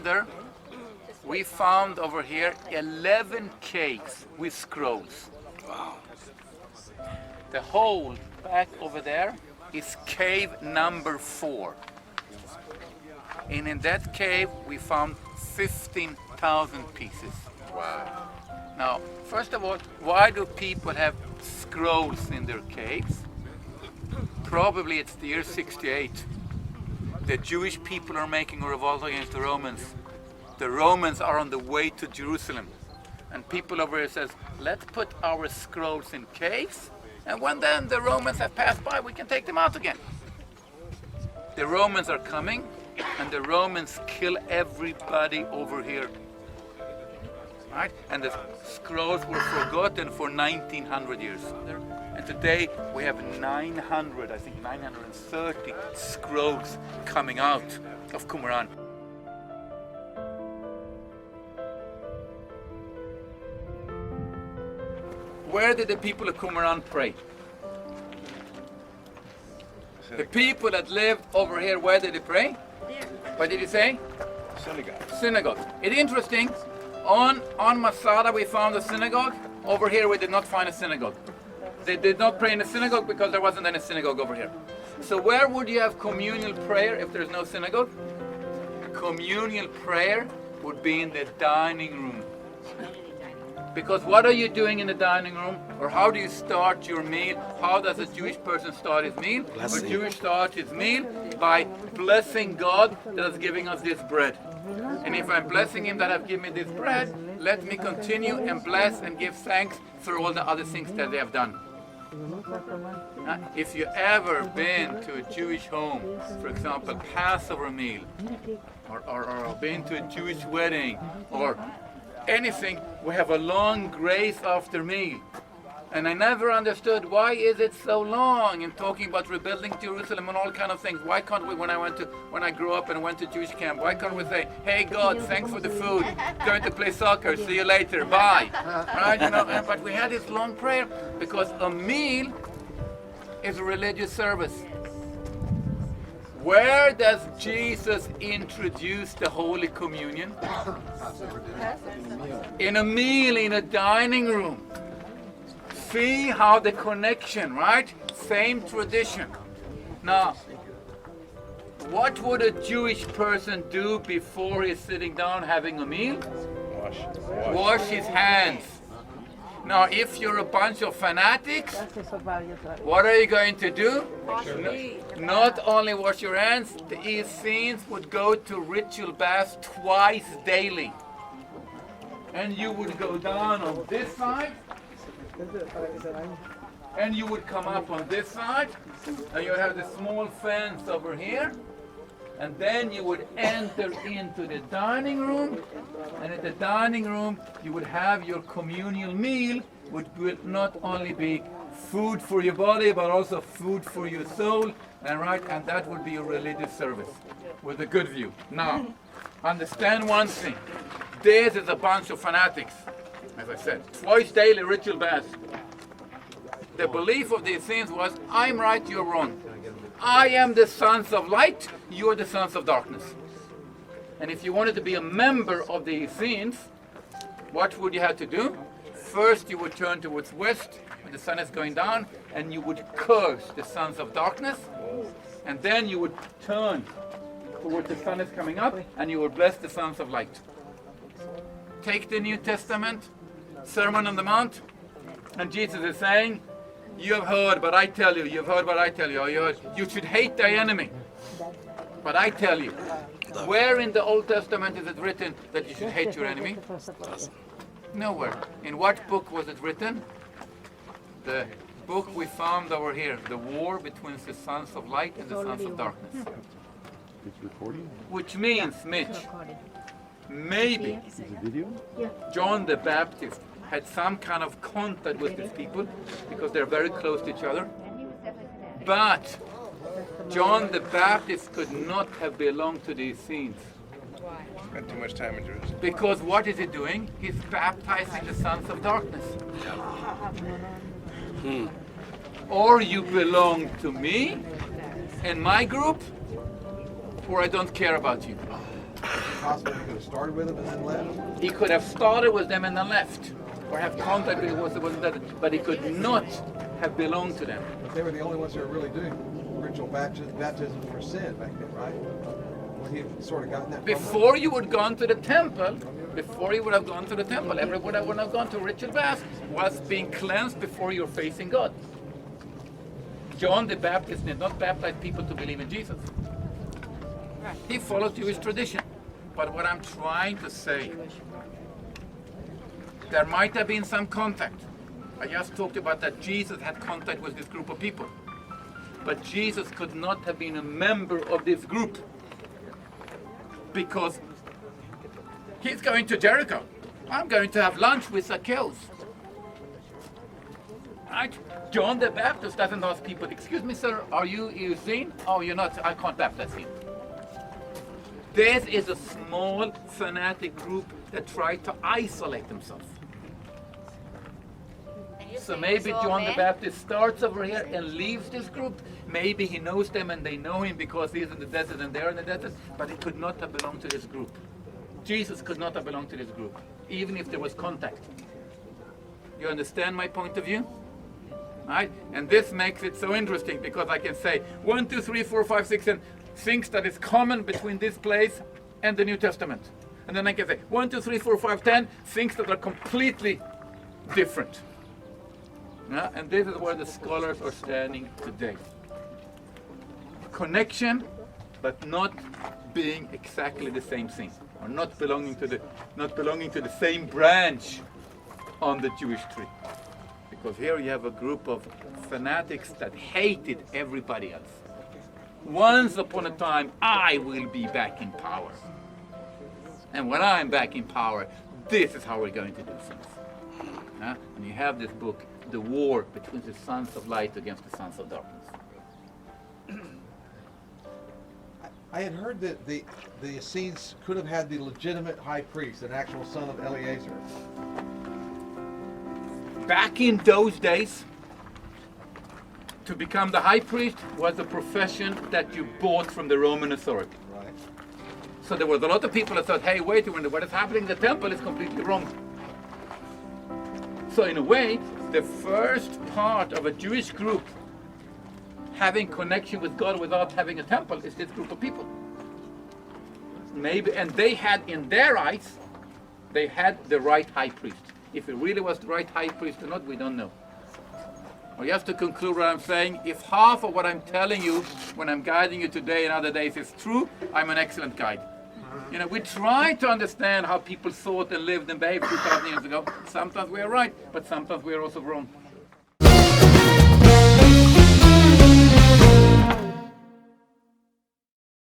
together, we found over here 11 caves with scrolls. Wow. The whole back over there is cave number 4. And in that cave we found 15,000 pieces. Wow. Now, first of all, why do people have scrolls in their caves? Probably it's the year 68. The Jewish people are making a revolt against the Romans. The Romans are on the way to Jerusalem. And people over here says, let's put our scrolls in caves, and when then the Romans have passed by, we can take them out again. The Romans are coming, and the Romans kill everybody over here. Right? And the scrolls were forgotten for 1900 years. And today we have 900, I think 930 scrolls coming out of Qumran. Where did the people of Qumran pray? The people that lived over here, where did they pray? What did he say? Synagogue. Synagogue. It's interesting. On Masada we found a synagogue. Over here we did not find a synagogue. They did not pray in a synagogue because there wasn't any synagogue over here. So where would you have communal prayer if there's no synagogue? Communal prayer would be in the dining room. Because what are you doing in the dining room? Or how do you start your meal? How does a Jewish person start his meal? Blessing. A Jewish start his meal by blessing God that is giving us this bread. And if I'm blessing Him that have given me this bread, let me continue and bless and give thanks for all the other things that they have done. If you ever been to a Jewish home, for example, Passover meal, or been to a Jewish wedding, or anything, we have a long grace after meal. And I never understood why is it so long in talking about rebuilding Jerusalem and all kind of things. Why can't we, when I grew up and went to Jewish camp, why can't we say, hey God, thanks for the food, going to play soccer, see you later, bye. Right? You know, but we had this long prayer because a meal is a religious service. Where does Jesus introduce the Holy Communion? In a meal, in a dining room. See how the connection, right? Same tradition. Now, what would a Jewish person do before he's sitting down having a meal? Wash his hands. Now, if you're a bunch of fanatics, what are you going to do? Not only wash your hands, the Essenes would go to ritual baths twice daily. And you would go down on this side, and you would come up on this side, and you would have the small fence over here, and then you would enter into the dining room, and at the dining room you would have your communal meal, which will not only be food for your body but also food for your soul, and that would be a religious service with a good view. Now, understand one thing. This is a bunch of fanatics, as I said. Twice daily ritual baths. The belief of the Essenes was, I'm right, you're wrong. I am the sons of light, you're the sons of darkness. And if you wanted to be a member of the Essenes, what would you have to do? First you would turn towards west when the sun is going down, and you would curse the sons of darkness, and then you would turn towards the sun is coming up, and you would bless the sons of light. Take the New Testament, Sermon on the Mount, and Jesus is saying, you have heard, but I tell you, you've heard, but I tell you, or you heard, you should hate thy enemy. But I tell you, where in the Old Testament is it written that you should hate your enemy? Nowhere. In what book was it written? The book we found over here, the war between the sons of light and the sons of darkness. Which means, Mitch, maybe John the Baptist had some kind of contact with these people because they're very close to each other. But John the Baptist could not have belonged to these scenes. Spent too much time in Jerusalem. Because what is he doing? He's baptizing the sons of darkness. Or you belong to me and my group, or I don't care about you. possible he could have started with them and then left? He could have started with them and then left, or have contact with them, but he could not have belonged to them. But they were the only ones who were really doing ritual baptism for sin back then, right? When he had sort of gotten that from them? Before you would gone to the temple, everyone that would have gone to ritual bath was being cleansed before you're facing God. John the Baptist did not baptize people to believe in Jesus. He followed Jewish tradition. But what I'm trying to say, there might have been some contact. I just talked about that Jesus had contact with this group of people. But Jesus could not have been a member of this group, because he's going to Jericho. I'm going to have lunch with Zacchaeus. Right? John the Baptist doesn't ask people, excuse me, sir, are you seen? Oh, you're not, I can't baptize him. This is a small fanatic group that try to isolate themselves. So maybe John the Baptist starts over here and leaves this group. Maybe he knows them and they know him because he's in the desert and they're in the desert, but he could not have belonged to this group. Jesus could not have belonged to this group, even if there was contact. You understand my point of view? Right? And this makes it so interesting, because I can say 1, 2, 3, 4, 5, 6, and things that is common between this place and the New Testament. And then I can say 1, 2, 3, 4, 5, 10, things that are completely different. Yeah? And this is where the scholars are standing today. Connection, but not being exactly the same thing, or not belonging to the same branch on the Jewish tree. Because here you have a group of fanatics that hated everybody else. Once upon a time, I will be back in power. And when I'm back in power, this is how we're going to do things. And you have this book, The War Between the Sons of Light Against the Sons of Darkness. I had heard that the Essenes could have had the legitimate high priest, an actual son of Eleazar. Back in those days, to become the high priest was a profession that you bought from the Roman authority. Right. So there was a lot of people that thought, hey, wait a minute, what is happening in the temple is completely wrong. So in a way, the first part of a Jewish group having connection with God without having a temple is this group of people. Maybe, and they had in their eyes, they had the right high priest. If it really was the right high priest or not, we don't know. Well, just to conclude what I'm saying, if half of what I'm telling you when I'm guiding you today and other days is true, I'm an excellent guide. You know, we try to understand how people thought and lived and behaved 2,000 years ago. Sometimes we are right, but sometimes we are also wrong.